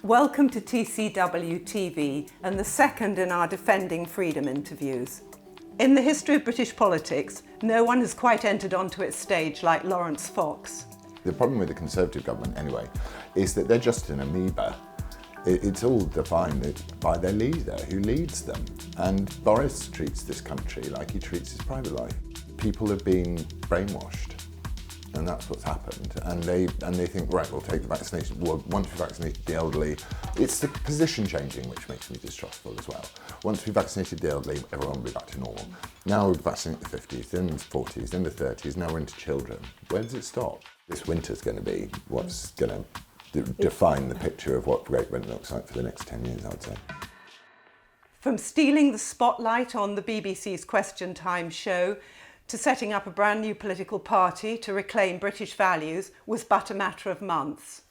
Welcome to TCW TV and the second in our Defending Freedom interviews. In the history of British politics, no one has quite entered onto its stage like Laurence Fox. The problem with the Conservative government, anyway, is that they're just an amoeba. It's all defined by their leader, who leads them. And Boris treats this country like he treats his private life. People are being brainwashed, and that's what's happened. And they think, right, we'll take the vaccination. Well, once we vaccinated the elderly, it's the position changing which makes me distrustful as well. Once we vaccinated the elderly, everyone will be back to normal. Now we've vaccinated the 50s, then the 40s, then the 30s, now we're into children. Where does it stop? This winter's going to be what's going to define the picture of what Great Britain looks like for the next 10 years, I would say. From stealing the spotlight on the BBC's Question Time show to setting up a brand new political party to reclaim British values was but a matter of months.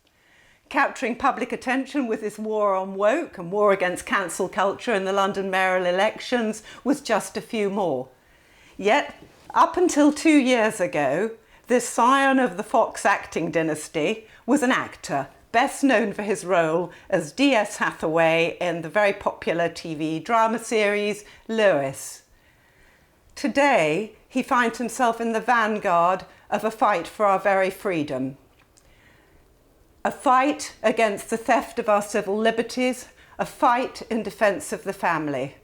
Capturing public attention with his war on woke and war against cancel culture in the London mayoral elections was just a few more. Yet, up until 2 years ago, this scion of the Fox acting dynasty was an actor, best known for his role as D.S. Hathaway in the very popular TV drama series Lewis. Today, he finds himself in the vanguard of a fight for our very freedom. A fight against the theft of our civil liberties, a fight in defence of the family.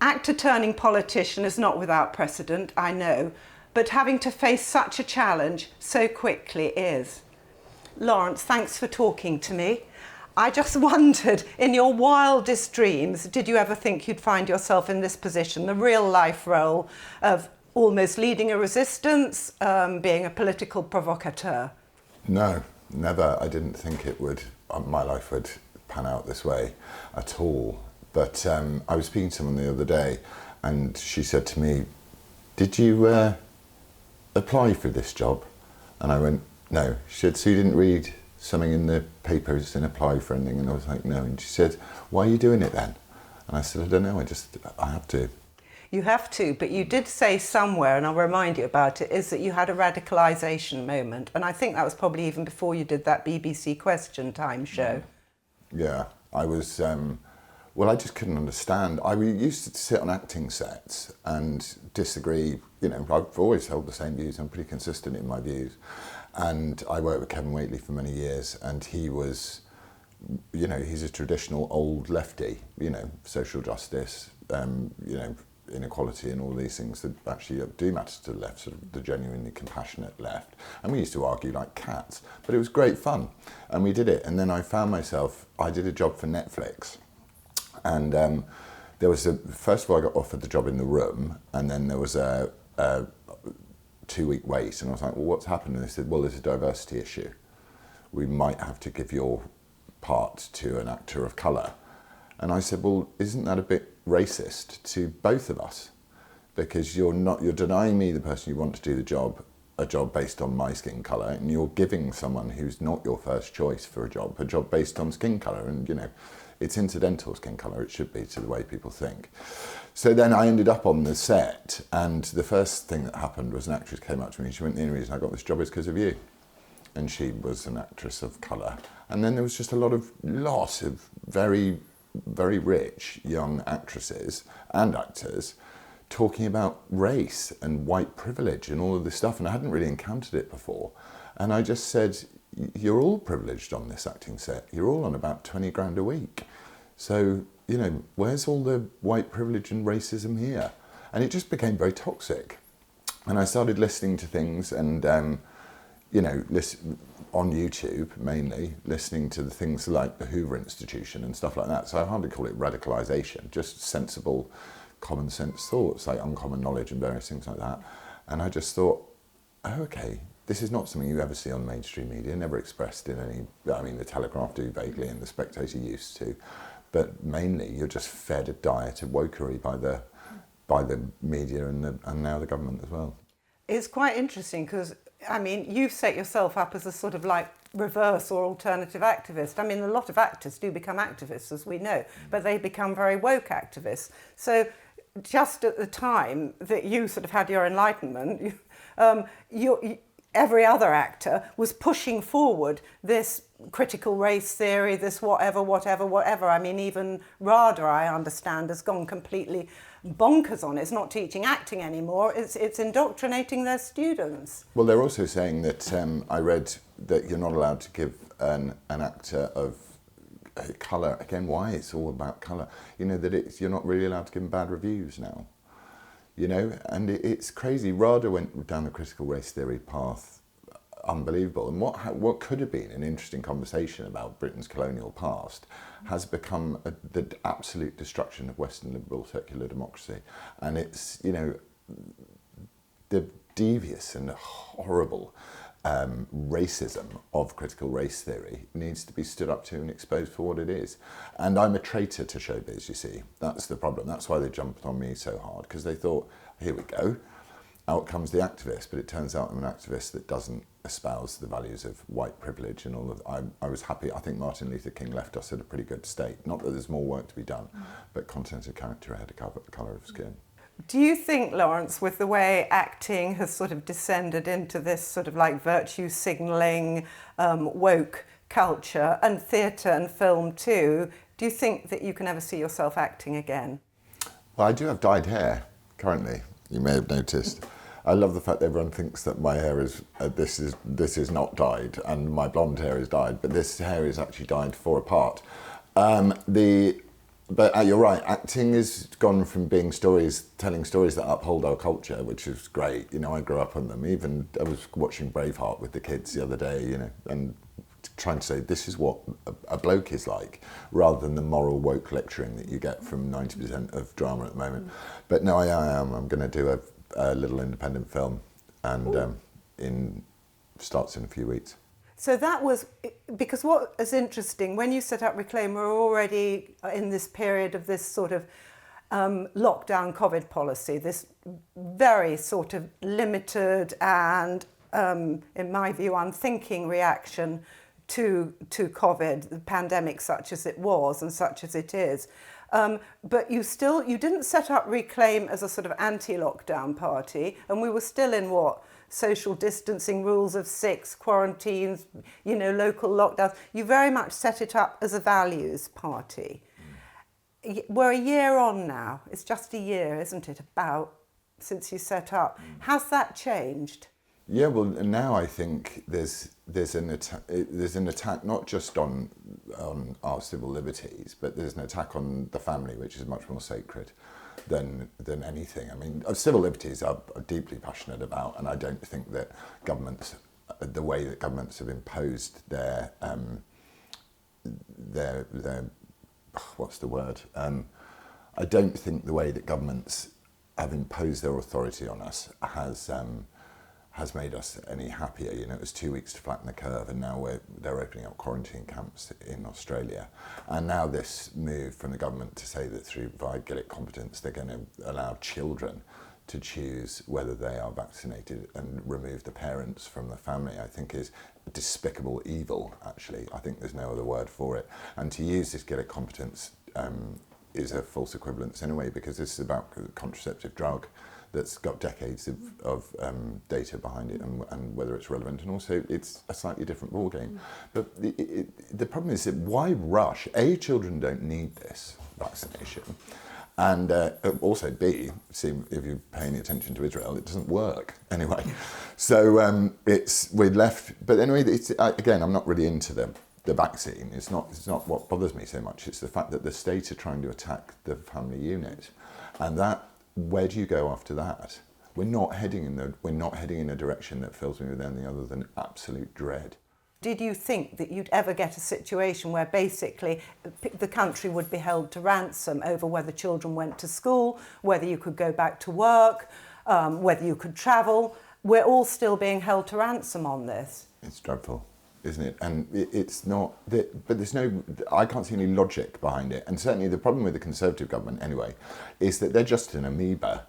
Actor turning politician is not without precedent, I know, but having to face such a challenge so quickly is. Laurence, thanks for talking to me. I just wondered, in your wildest dreams, did you ever think you'd find yourself in this position, the real life role of almost leading a resistance, being a political provocateur? No, never. I didn't think my life would pan out this way at all. But I was speaking to someone the other day and she said to me, did you apply for this job? And I went, no. She said, so you didn't read something in the papers and apply for anything? And I was like, no. And she said, why are you doing it then? And I said, I don't know, I have to. You have to, but you did say somewhere, and I'll remind you about it, is that you had a radicalisation moment. And I think that was probably even before you did that BBC Question Time show. Yeah, I was, I just couldn't understand. I used to sit on acting sets and disagree. You know, I've always held the same views. I'm pretty consistent in my views. And I worked with Kevin Whately for many years, and he was, you know, he's a traditional old lefty, you know, social justice, you know, inequality and all these things that actually do matter to the left, sort of the genuinely compassionate left. And we used to argue like cats, but it was great fun. And we did it. And then I found myself, I did a job for Netflix. And there was first of all, I got offered the job in the room, and then there was a 2-week wait. And I was like, well, what's happened? And they said, well, there's a diversity issue. We might have to give your part to an actor of colour. And I said, well, isn't that a bit racist to both of us? Because you're denying me the person you want to do the job, a job based on my skin colour, and you're giving someone who's not your first choice for a job based on skin colour. And, you know, it's incidental skin colour, it should be, to the way people think. So then I ended up on the set, and the first thing that happened was an actress came up to me and she went, the only reason I got this job is because of you. And she was an actress of colour. And then there was just a lot of very, very rich young actresses and actors talking about race and white privilege and all of this stuff, and I hadn't really encountered it before. And I just said, you're all privileged on this acting set. You're all on about 20 grand a week. So, you know, where's all the white privilege and racism here? And it just became very toxic. And I started listening to things and, you know, on YouTube mainly, listening to the things like the Hoover Institution and stuff like that. So I hardly call it radicalisation, just sensible, common sense thoughts, like uncommon knowledge and various things like that. And I just thought, oh, okay, this is not something you ever see on mainstream media, never expressed in any, I mean, the Telegraph do vaguely and the Spectator used to, but mainly you're just fed a diet of wokery by the media and now the government as well. It's quite interesting because, I mean, you've set yourself up as a sort of like reverse or alternative activist. I mean, a lot of actors do become activists, as we know, but they become very woke activists. So just at the time that you sort of had your enlightenment, every other actor was pushing forward this critical race theory, this whatever. I mean, even RADA, I understand, has gone completely bonkers on it. It's not teaching acting anymore. It's indoctrinating their students. Well, they're also saying that I read that you're not allowed to give an actor of colour. Again, why? It's all about colour. You know, that you're not really allowed to give them bad reviews now. You know, and it's crazy. RADA went down the critical race theory path, unbelievable. And what could have been an interesting conversation about Britain's colonial past has become the absolute destruction of Western liberal secular democracy. And it's, you know, the devious and horrible racism of critical race theory needs to be stood up to and exposed for what it is. And I'm a traitor to showbiz, you see. That's the problem. That's why they jumped on me so hard, because they thought, here we go, out comes the activist. But it turns out I'm an activist that doesn't espouse the values of white privilege and all of that. I was happy. I think Martin Luther King left us in a pretty good state. Not that there's more work to be done, but content of character ahead of colour of skin. Do you think, Laurence, with the way acting has sort of descended into this sort of like virtue signalling, woke culture, and theatre and film too, do you think that you can ever see yourself acting again? Well, I do have dyed hair currently, you may have noticed. I love the fact that everyone thinks that my hair is, this is not dyed, and my blonde hair is dyed, but this hair is actually dyed for a part. But you're right, acting has gone from being telling stories that uphold our culture, which is great. You know, I grew up on them. Even I was watching Braveheart with the kids the other day, you know, and trying to say this is what a bloke is like, rather than the moral woke lecturing that you get from 90% of drama at the moment. But no, I'm going to do a little independent film, and starts in a few weeks. So that was, because what is interesting, when you set up Reclaim, we're already in this period of this sort of lockdown COVID policy, this very sort of limited and, in my view, unthinking reaction to COVID, the pandemic such as it was and such as it is. But you didn't set up Reclaim as a sort of anti-lockdown party, and we were still in social distancing, rules of 6, quarantines, you know, local lockdowns. You very much set it up as a values party. We're a year on now. It's just a year, isn't it, about since you set up. Has that changed? Yeah, well, now I think there's an attack not just on our civil liberties, but there's an attack on the family, which is much more sacred than anything. I mean, civil liberties I'm deeply passionate about, and I don't think that the way that governments have imposed their what's the word? I don't think the way that governments have imposed their authority on us has made us any happier. You know, it was 2 weeks to flatten the curve, and now they're opening up quarantine camps in Australia. And now this move from the government to say that through provide Gaelic competence, they're going to allow children to choose whether they are vaccinated and remove the parents from the family, I think is despicable evil, actually. I think there's no other word for it. And to use this Gaelic competence is a false equivalence anyway, because this is about a contraceptive drug that's got decades of data behind it, and whether it's relevant, and also it's a slightly different ballgame. But the problem is that why rush? A, children don't need this vaccination, and also B, see, if you're paying attention to Israel, it doesn't work anyway. So we're left. But anyway, again, I'm not really into the vaccine. It's not what bothers me so much. It's the fact that the state are trying to attack the family unit, and that. Where do you go after that? We're not heading in a direction that fills me with anything other than absolute dread. Did you think that you'd ever get a situation where basically the country would be held to ransom over whether children went to school, whether you could go back to work, whether you could travel? We're all still being held to ransom on this. It's dreadful, isn't it? And it's not, but I can't see any logic behind it. And certainly the problem with the Conservative government anyway is that they're just an amoeba.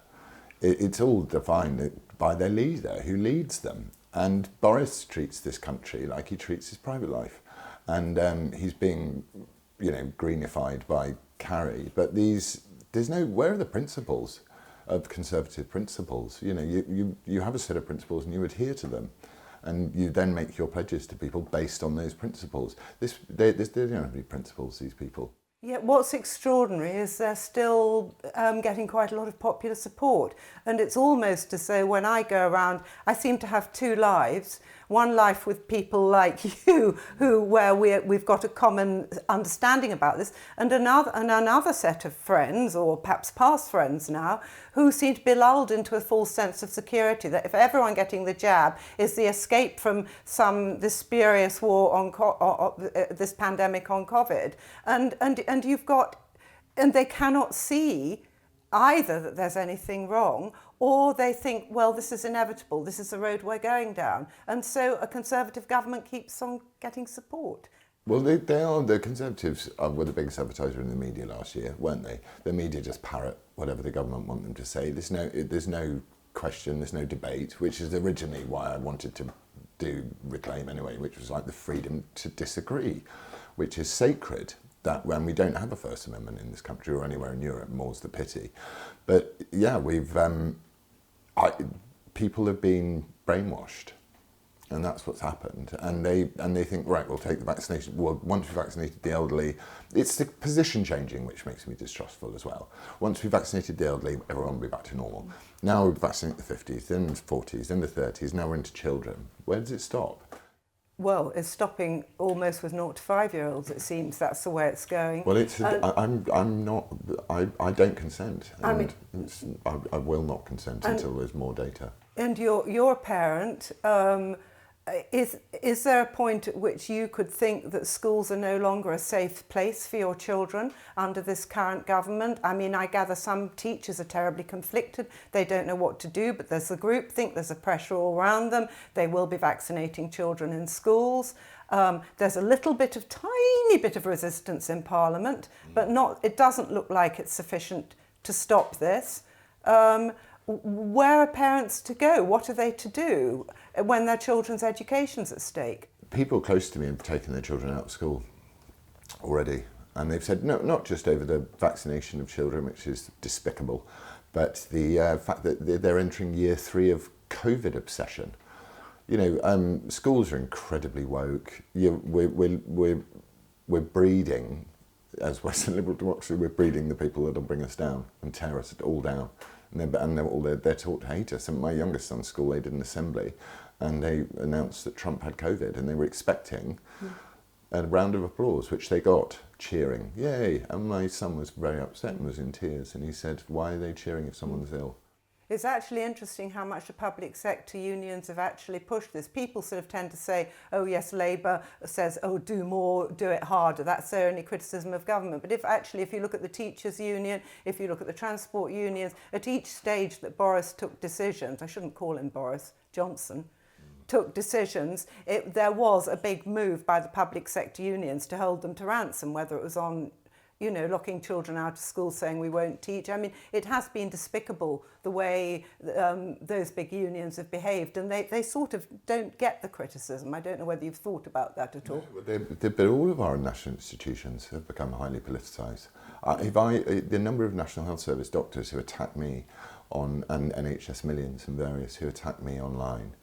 It's all defined by their leader who leads them. And Boris treats this country like he treats his private life. And he's being, you know, greenified by Carrie. But where are the principles of Conservative principles? You know, you have a set of principles and you adhere to them. And you then make your pledges to people based on those principles. They don't have any principles, these people. Yeah, what's extraordinary is they're still getting quite a lot of popular support. And it's almost as though when I go around, I seem to have two lives. One life with people like you, where we've got a common understanding about this, and another set of friends, or perhaps past friends now, who seem to be lulled into a false sense of security, that if everyone getting the jab is the escape from this spurious war on this pandemic on COVID, and you've got, and they cannot see either that there's anything wrong, or they think, well, this is inevitable, this is the road we're going down. And so a Conservative government keeps on getting support. Well, the Conservatives were the biggest advertiser in the media last year, weren't they? The media just parrot whatever the government want them to say. There's no question, there's no debate, which is originally why I wanted to do Reclaim anyway, which was like the freedom to disagree, which is sacred. That when we don't have a First Amendment in this country or anywhere in Europe, more's the pity. But yeah, people have been brainwashed, and that's what's happened. And they think, right, we'll take the vaccination. Well, once we've vaccinated the elderly, it's the position changing which makes me distrustful as well. Once we've vaccinated the elderly, everyone will be back to normal. Now we vaccinate the 50s, then the 40s, then the 30s. Now we're into children. Where does it stop? Well, it's stopping almost with 0 to 5-year-olds. It seems that's the way it's going. Well, I don't consent, and I will not consent until there's more data. And you're a parent. Is there a point at which you could think that schools are no longer a safe place for your children under this current government? I mean, I gather some teachers are terribly conflicted. They don't know what to do, but there's a group think, there's a pressure all around them. They will be vaccinating children in schools. There's a tiny bit of resistance in Parliament, but it doesn't look like it's sufficient to stop this. Where are parents to go? What are they to do when their children's education's at stake? People close to me have taken their children out of school already, and they've said, no, not just over the vaccination of children, which is despicable, but the fact that they're entering year 3 of COVID obsession. You know, schools are incredibly woke. We're breeding, as Western liberal democracy, we're breeding the people that'll bring us down and tear us all down. And they're taught to hate us. And my youngest son's school, they did an assembly, and they announced that Trump had COVID, and they were expecting a round of applause, which they got, cheering, yay. And my son was very upset and was in tears, and he said, why are they cheering if someone's ill? It's actually interesting how much the public sector unions have actually pushed this. People sort of tend to say, oh yes, Labour says, oh, do more, do it harder. That's their only criticism of government. But if you look at the teachers' union, if you look at the transport unions, at each stage that Boris took decisions, I shouldn't call him Boris, Johnson, took decisions, there was a big move by the public sector unions to hold them to ransom, whether it was on locking children out of school, saying we won't teach. I mean, it has been despicable the way those big unions have behaved, and they sort of don't get the criticism. I don't know whether you've thought about that at all. But all of our national institutions have become highly politicised. The number of National Health Service doctors who attack me and NHS Millions and various who attack me online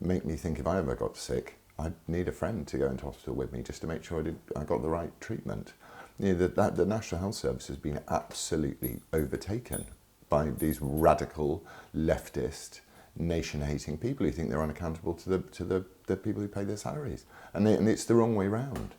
make me think if I ever got sick, I'd need a friend to go into hospital with me just to make sure I got the right treatment. The National Health Service has been absolutely overtaken by these radical, leftist, nation-hating people who think they're unaccountable to the people who pay their salaries, and it's the wrong way round.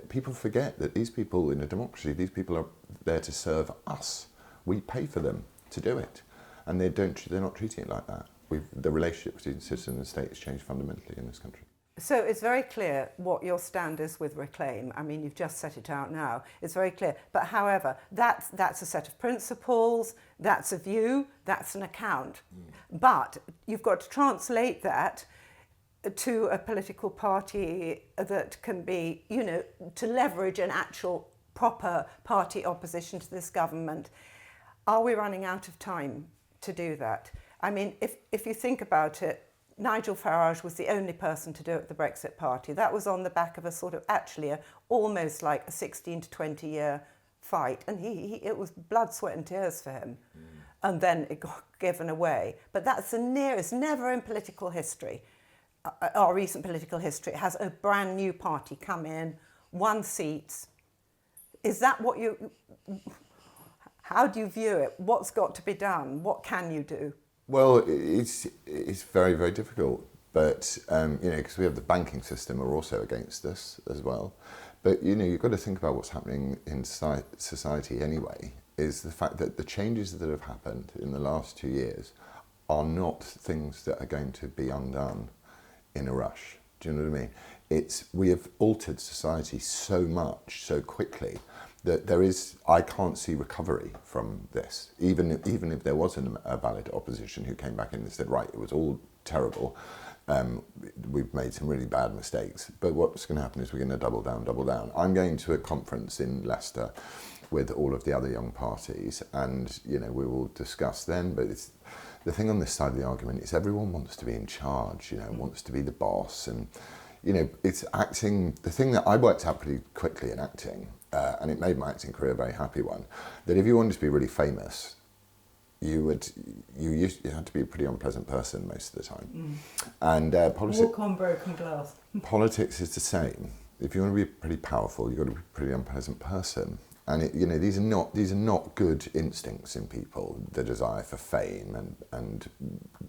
People forget that these people in a democracy, these people are there to serve us. We pay for them to do it, and they're not treating it like that. The relationship between citizen and state has changed fundamentally in this country. So it's very clear what your stand is with Reclaim. I mean, you've just set it out now. It's very clear. But however, that's a set of principles, that's a view, that's an account. But you've got to translate that to a political party that can be, to leverage an actual proper party opposition to this government. Are we running out of time to do that? I mean, if you think about it, Nigel Farage was the only person to do it at the Brexit Party. That was on the back of a sort of almost like a 16 to 20 year fight. And it was blood, sweat and tears for him. And then it got given away. But that's the nearest, never in political history. our recent political history, has a brand new party come in, won seats. Is that what how do you view it? What's got to be done? What can you do? Well, it's very, very difficult. But, because we have the banking system are also against us as well. But, you've got to think about what's happening in society anyway, is the fact that the changes that have happened in the last 2 years are not things that are going to be undone in a rush. Do you know what I mean? We have altered society so much, so quickly, that I can't see recovery from this. Even if there was a valid opposition who came back in and said, right, it was all terrible, we've made some really bad mistakes, but what's going to happen is we're going to double down. I'm going to a conference in Leicester with all of the other young parties, and we will discuss then, but the thing on this side of the argument is everyone wants to be in charge, wants to be the boss, and it's acting. The thing that I worked out pretty quickly in acting, and it made my acting career a very happy one, that if you wanted to be really famous, you had to be a pretty unpleasant person most of the time. And walk on broken glass. Politics is the same. If you want to be pretty powerful, you've got to be a pretty unpleasant person. And these are not good instincts in people. The desire for fame and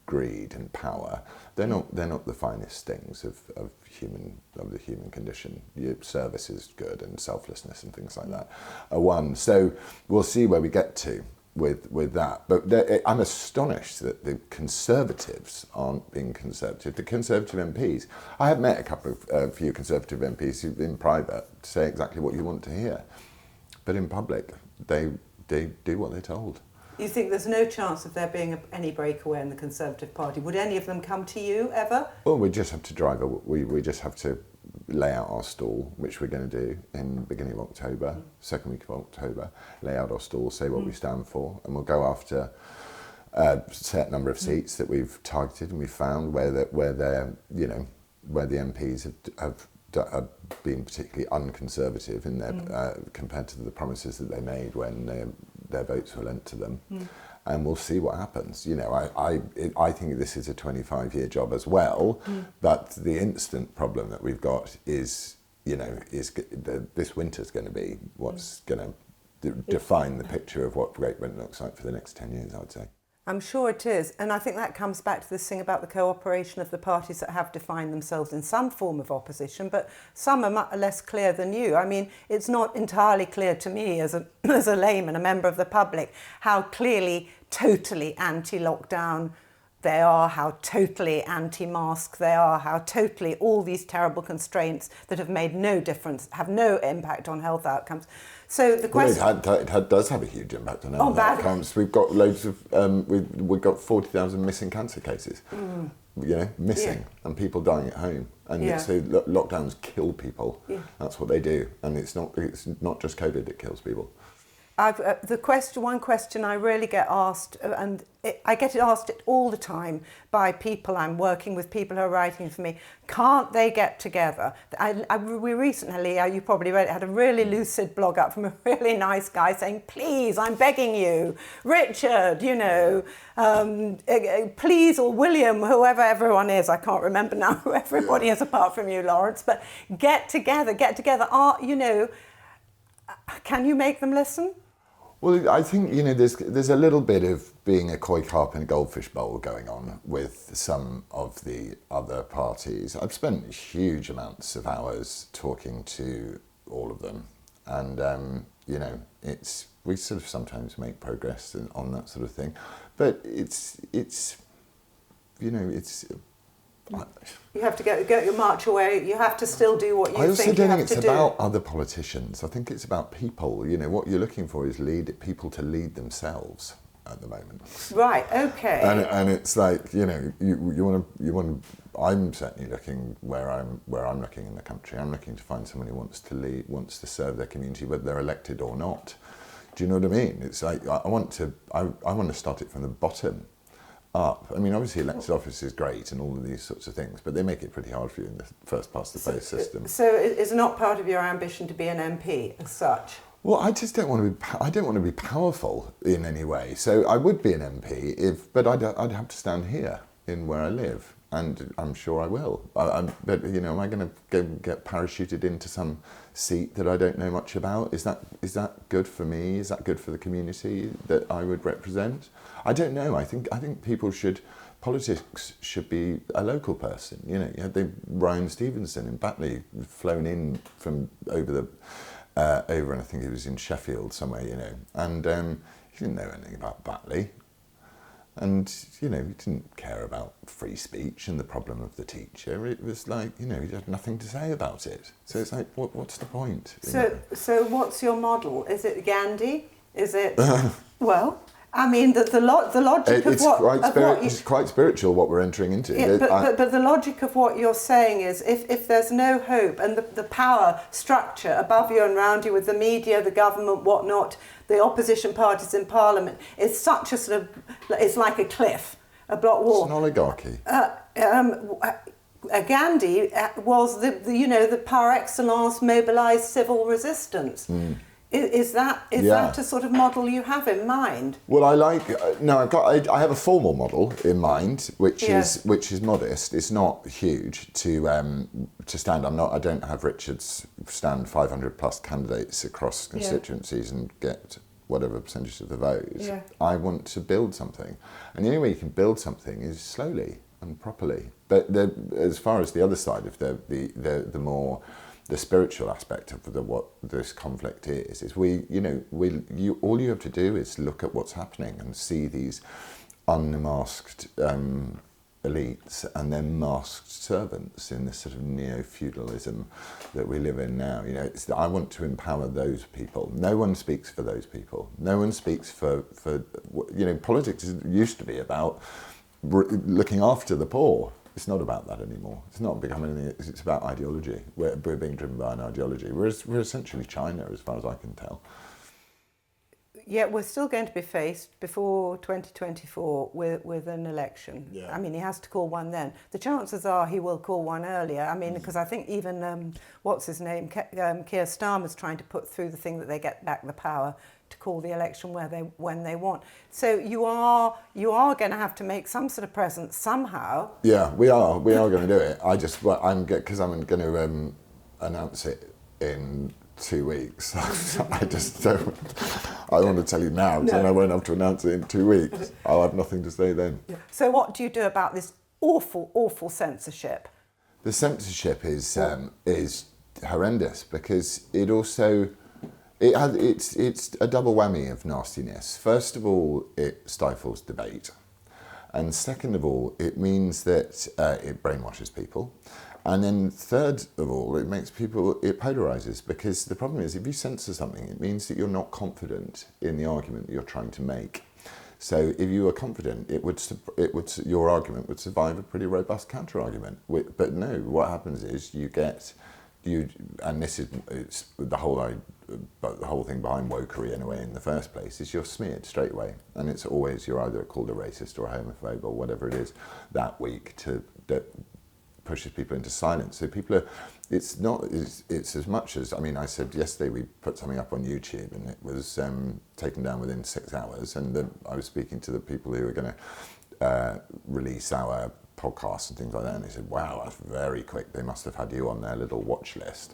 greed and power. They're not the finest things of the human condition. Your service is good, and selflessness and things like that are one. So we'll see where we get to with that. But I'm astonished that the Conservatives aren't being conservative. The Conservative MPs. I have met a few Conservative MPs who've been private to say exactly what you want to hear. But in public, they do what they're told. You think there's no chance of there being any breakaway in the Conservative Party? Would any of them come to you ever? Well, we just have to we just have to lay out our stall, which we're going to do in the beginning of October, second week of October. Lay out our stall, say what we stand for, and we'll go after a set number of seats that we've targeted and we've found where the MPs have been particularly unconservative in their compared to the promises that they made when their votes were lent to them, and we'll see what happens. I think this is a 25-year job as well, but the instant problem that we've got is this winter's going to be what's going to define the picture of what Great Britain looks like for the next 10 years, I'd say. I'm sure it is. And I think that comes back to this thing about the cooperation of the parties that have defined themselves in some form of opposition, but some are much less clear than you. I mean, it's not entirely clear to me as a layman, a member of the public, how clearly totally anti-lockdown they are, how totally anti-mask they are, how totally all these terrible constraints that have made no difference, have no impact on health outcomes. So the question... Well, it does have a huge impact on health outcomes. We've got loads of... we've got 40,000 missing cancer cases, missing, and people dying at home. And so lockdowns kill people. Yeah. That's what they do. And it's not just COVID that kills people. One question I really get asked, and I get it asked all the time by people I'm working with, people who are writing for me, can't they get together? We recently, you probably read it, had a really lucid blog up from a really nice guy saying, please, I'm begging you, Richard, please, or William, whoever everyone is, I can't remember now who everybody is apart from you, Laurence, but get together. Can you make them listen? Well, I think, there's a little bit of being a koi carp in a goldfish bowl going on with some of the other parties. I've spent huge amounts of hours talking to all of them. And, we sort of sometimes make progress on that sort of thing. But it's you have to get your march away. You have to still do what you think you have to do. I also don't think it's about other politicians. I think it's about people. What you're looking for is people to lead themselves at the moment. Right. Okay. And it's like you want to. I'm certainly looking where I'm looking in the country. I'm looking to find someone who wants to lead, wants to serve their community, whether they're elected or not. Do you know what I mean? It's like I want to start it from the bottom up. I mean, obviously elected office is great and all of these sorts of things, but they make it pretty hard for you in the first past the post system. So it's not part of your ambition to be an MP as such? Well, I just don't want to be. I don't want to be powerful in any way. So I would be an MP but I'd have to stand here in where I live. and I'm sure I will. But you know, am I going to go get parachuted into some seat that I don't know much about? Is that good for me? Is that good for the community that I would represent? I don't know. I think politics should be a local person. You know, you had Ryan Stevenson in Batley flown in from over and I think he was in Sheffield somewhere. You know, and he didn't know anything about Batley. And, you know, he didn't care about free speech and the problem of the teacher. It was like, you know, he had nothing to say about it. So it's like, what's the point? So what's your model? Is it Gandhi? Is it, well, I mean, the logic of what... It's quite spiritual what we're entering into. Yeah, but the logic of what you're saying is if there's no hope and the power structure above you and around you with the media, the government, whatnot, the opposition parties in Parliament is such a sort of, it's like a cliff, a block wall. It's an oligarchy. Gandhi was the par excellence mobilised civil resistance. Mm. Is that a sort of model you have in mind? Well, I have a formal model in mind, which is modest. It's not huge to stand. I don't have Richard's stand 500 plus candidates across constituencies and get whatever percentage of the vote. Yeah. I want to build something, and the only way you can build something is slowly and properly. But as far as the other side of the more the spiritual aspect of what this conflict is all you have to do is look at what's happening and see these unmasked elites and then masked servants in this sort of neo-feudalism that we live in now. You know, I want to empower those people. No one speaks for those people. No one speaks for politics used to be about looking after the poor. It's not about that anymore. It's not becoming anything. It's about ideology. We're being driven by an ideology. We're essentially China, as far as I can tell. Yeah, we're still going to be faced before 2024 with an election. Yeah. I mean, he has to call one then. The chances are he will call one earlier. I mean, because I think even, what's his name, Keir Starmer's trying to put through the thing that they get back the power to call the election when they want. So you are going to have to make some sort of presence somehow. Yeah, we are going to do it. I'm going to announce it in 2 weeks. I just don't. I want to tell you now, because I won't have to announce it in 2 weeks. I'll have nothing to say then. Yeah. So what do you do about this awful censorship? The censorship is horrendous because it also. It's a double whammy of nastiness. First of all, it stifles debate. And second of all, it means that it brainwashes people. And then third of all, it polarizes, because the problem is if you censor something, it means that you're not confident in the argument that you're trying to make. So if you were confident, your argument would survive a pretty robust counter-argument. But no, what happens is and this is the whole thing behind wokery anyway in the first place, is you're smeared straight away, and it's always you're either called a racist or a homophobe or whatever it is that week that pushes people into silence. So people are, it's as much as, I mean, I said yesterday we put something up on YouTube and it was taken down within 6 hours, and I was speaking to the people who were going to release our podcasts and things like that, and they said, wow, that's very quick, they must have had you on their little watch list.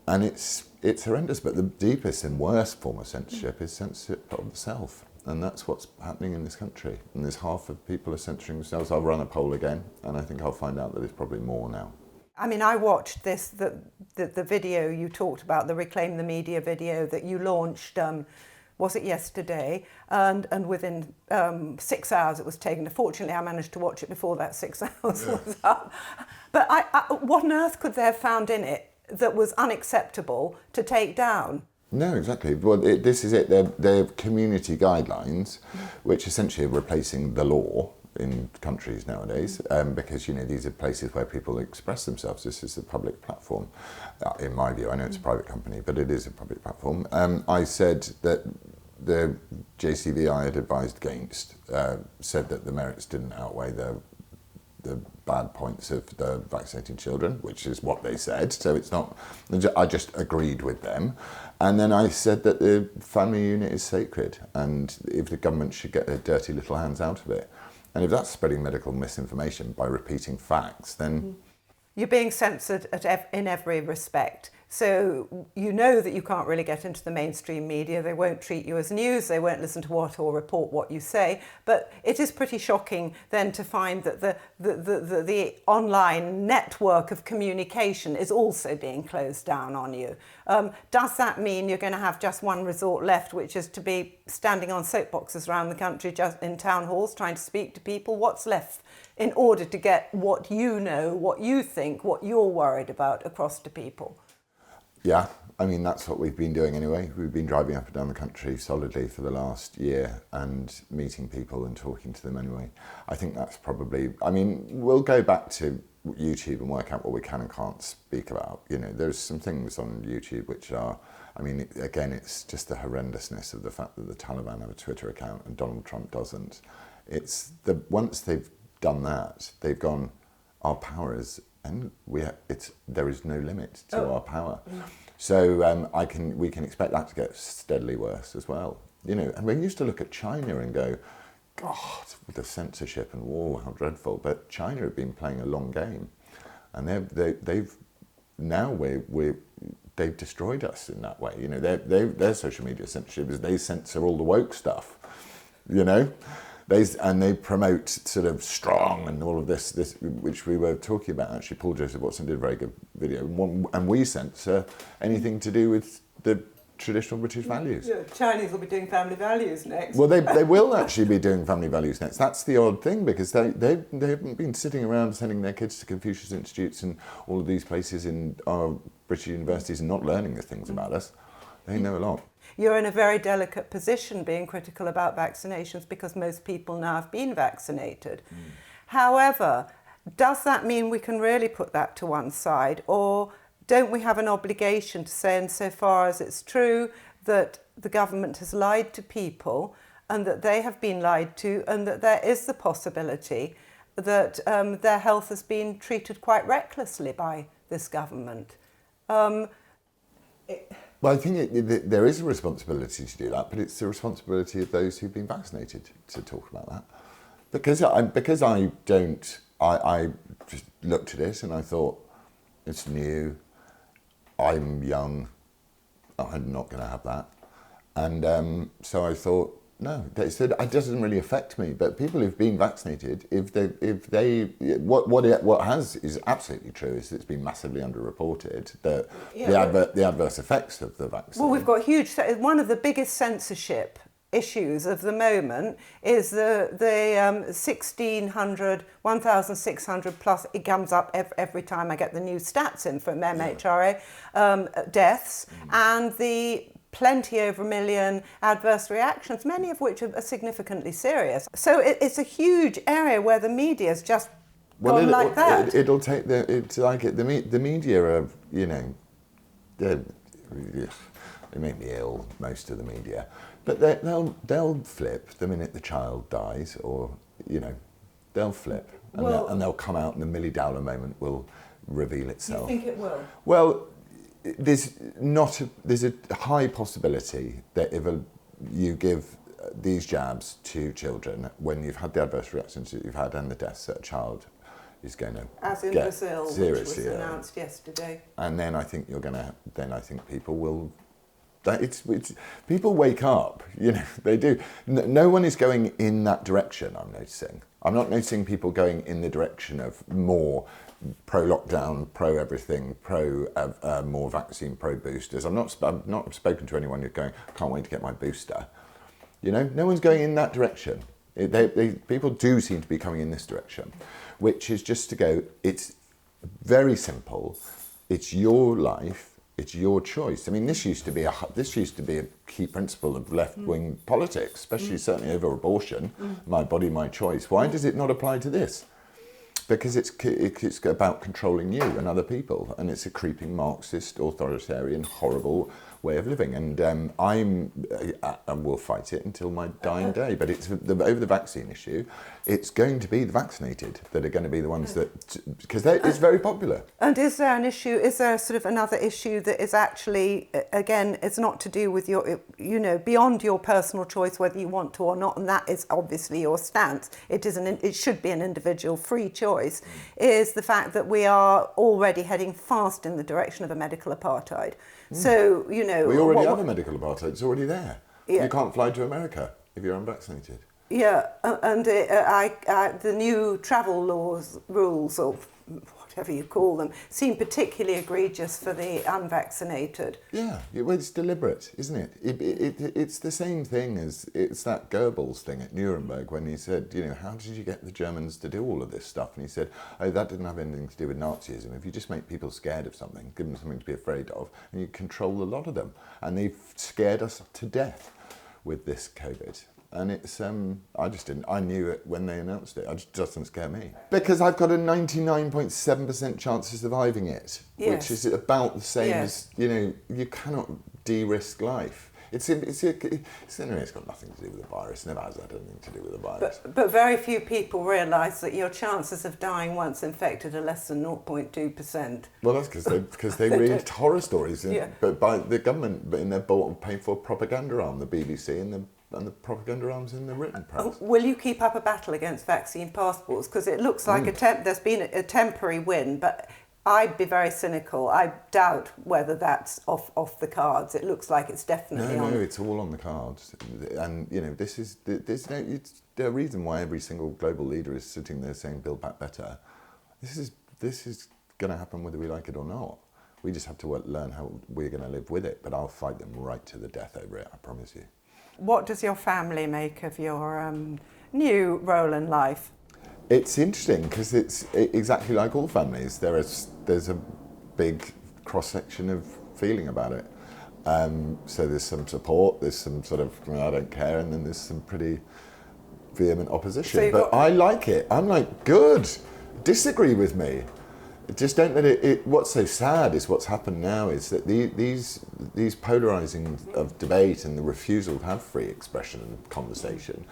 And it's horrendous, but the deepest and worst form of censorship is censorship of the self, and that's what's happening in this country, and there's half of people are censoring themselves. I'll run a poll again, and I think I'll find out that there's probably more now. I mean, I watched the video you talked about, the Reclaim the Media video that you launched, was it yesterday? And within 6 hours it was taken. Fortunately, I managed to watch it before that 6 hours was up. But what on earth could they have found in it that was unacceptable to take down? No, exactly. Well, this is it. They're community guidelines, which essentially are replacing the law in countries nowadays, because these are places where people express themselves. This is a public platform, in my view. I know it's a private company, but it is a public platform. I said that the JCV I had advised against said that the merits didn't outweigh the bad points of the vaccinating children, which is what they said. So it's not. I just agreed with them. And then I said that the family unit is sacred, and if the government should get their dirty little hands out of it. And if that's spreading medical misinformation by repeating facts, then you're being censored in every respect. So you know that you can't really get into the mainstream media. They won't treat you as news. They won't listen to what or report what you say. But it is pretty shocking then to find that the online network of communication is also being closed down on you. Does that mean you're going to have just one resort left, which is to be standing on soapboxes around the country, just in town halls, trying to speak to people? What's left in order to get what you know, what you think, what you're worried about across to people? Yeah, I mean, that's what we've been doing anyway. We've been driving up and down the country solidly for the last year and meeting people and talking to them anyway. I think that's probably, I mean, we'll go back to YouTube and work out what we can and can't speak about. You know, there's some things on YouTube which are, I mean, again, it's just the horrendousness of the fact that the Taliban have a Twitter account and Donald Trump doesn't. It's the, once they've done that, they've gone, our power is, and there is no limit to our power. So we can expect that to get steadily worse as well. You know, and we used to look at China and go, God, the censorship and war, how dreadful. But China have been playing a long game, and they've destroyed us in that way. You know, their social media censorship is they censor all the woke stuff. You know. They promote sort of strong and all of this, which we were talking about actually. Paul Joseph Watson did a very good video, and we censor anything to do with the traditional British values. Yeah, Chinese will be doing family values next. Well, they will actually be doing family values next. That's the odd thing, because they haven't been sitting around sending their kids to Confucius Institutes and all of these places in our British universities and not learning the things about us. They know a lot. You're in a very delicate position being critical about vaccinations because most people now have been vaccinated. However, does that mean we can really put that to one side, or don't we have an obligation to say, insofar as it's true that the government has lied to people and that they have been lied to and that there is the possibility that their health has been treated quite recklessly by this government? Well, I think there is a responsibility to do that, but it's the responsibility of those who've been vaccinated to talk about that. Because I just looked at it and I thought, it's new, I'm young, I'm not going to have that. And so I thought, no, it doesn't really affect me. But people who've been vaccinated, what is absolutely true is that it's been massively underreported, the adverse effects of the vaccine. Well, we've got huge. One of the biggest censorship issues of the moment is the 1,600 plus. It comes up every time I get the new stats in from MHRA deaths and the plenty over 1 million adverse reactions, many of which are significantly serious. So it's a huge area where the media's just gone like that. It'll take the media are, you know, they make me ill, most of the media, but they'll flip the minute the child dies, or you know, they'll flip and they'll come out and the Millie Dowler moment will reveal itself. You think it will? Well, there's a high possibility that if you give these jabs to children when you've had the adverse reactions that you've had and the deaths that a child is going to as in get Brazil, which was announced yesterday. And then I think people will. People wake up, you know, they do. No one is going in that direction, I'm noticing. I'm not noticing people going in the direction of more pro-lockdown, pro-everything, more vaccine, pro-boosters. I've not spoken to anyone who's going, can't wait to get my booster. You know, no one's going in that direction. People do seem to be coming in this direction, which is just to go, it's very simple. It's your life. It's your choice. I mean, this used to be a key principle of left-wing politics, especially certainly over abortion. My body, my choice. Why does it not apply to this? Because it's about controlling you and other people, and it's a creeping Marxist, authoritarian, horrible way of living, and I will fight it until my dying day. But it's over the vaccine issue. It's going to be the vaccinated that are going to be the ones that, because it's very popular. And is there an issue? Is there sort of another issue that is actually, again, it's not to do with your, beyond your personal choice whether you want to or not, and that is obviously your stance. It should be an individual free choice. Is the fact that we are already heading fast in the direction of a medical apartheid. So, we already have a medical apartheid. It's already there. Yeah. You can't fly to America if you're unvaccinated. Yeah, and the new travel rules, or whatever you call them, seem particularly egregious for the unvaccinated. Yeah, well, it's deliberate, isn't it? It's the same thing as, it's that Goebbels thing at Nuremberg when he said, how did you get the Germans to do all of this stuff? And he said, oh, that didn't have anything to do with Nazism. If you just make people scared of something, give them something to be afraid of, and you control a lot of them. And they've scared us to death with this COVID. And it's, I knew it when they announced it. It just doesn't scare me. Because I've got a 99.7% chance of surviving it, yes. which is about the same yes. as, you cannot de-risk life. It's got nothing to do with the virus. It never has had anything to do with the virus. But very few people realise that your chances of dying once infected are less than 0.2%. Well, that's because they read horror stories, but by the government, in their paid for propaganda arm, the BBC and the propaganda arms in the written press. Will you keep up a battle against vaccine passports? Because it looks like there's been a temporary win, but I'd be very cynical. I doubt whether that's off the cards. It looks like it's definitely on. No, it's all on the cards. And, there's the reason why every single global leader is sitting there saying Build Back Better. This is going to happen whether we like it or not. We just have to learn how we're going to live with it. But I'll fight them right to the death over it, I promise you. What does your family make of your new role in life? It's interesting because it's exactly like all families. There's a big cross-section of feeling about it. So there's some support, there's some sort of, I don't care, and then there's some pretty vehement opposition. But I like it. I'm like, good, disagree with me. Just don't let it. What's so sad is what's happened now is that these polarising of debate and the refusal to have free expression and conversation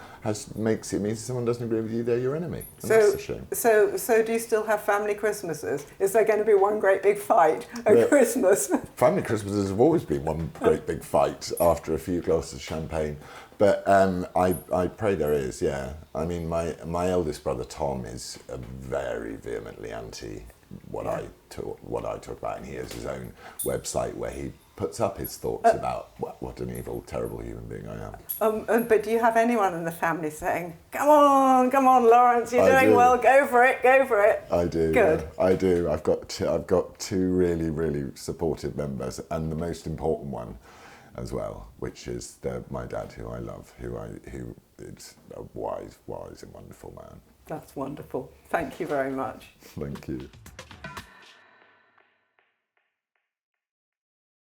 means someone doesn't agree with you, they're your enemy. And that's a shame. So do you still have family Christmases? Is there going to be one great big fight at Christmas? Family Christmases have always been one great big fight after a few glasses of champagne. But I pray there is, yeah. I mean, my eldest brother Tom is very vehemently anti what I talk about, and he has his own website where he puts up his thoughts about what an evil, terrible human being I am. But do you have anyone in the family saying, come on, Laurence, you're doing well, go for it. I do. Good. Yeah, I do. I've got two really, really supportive members, and the most important one as well, which is my dad, who I love, who is a wise and wonderful man. That's wonderful. Thank you very much. Thank you.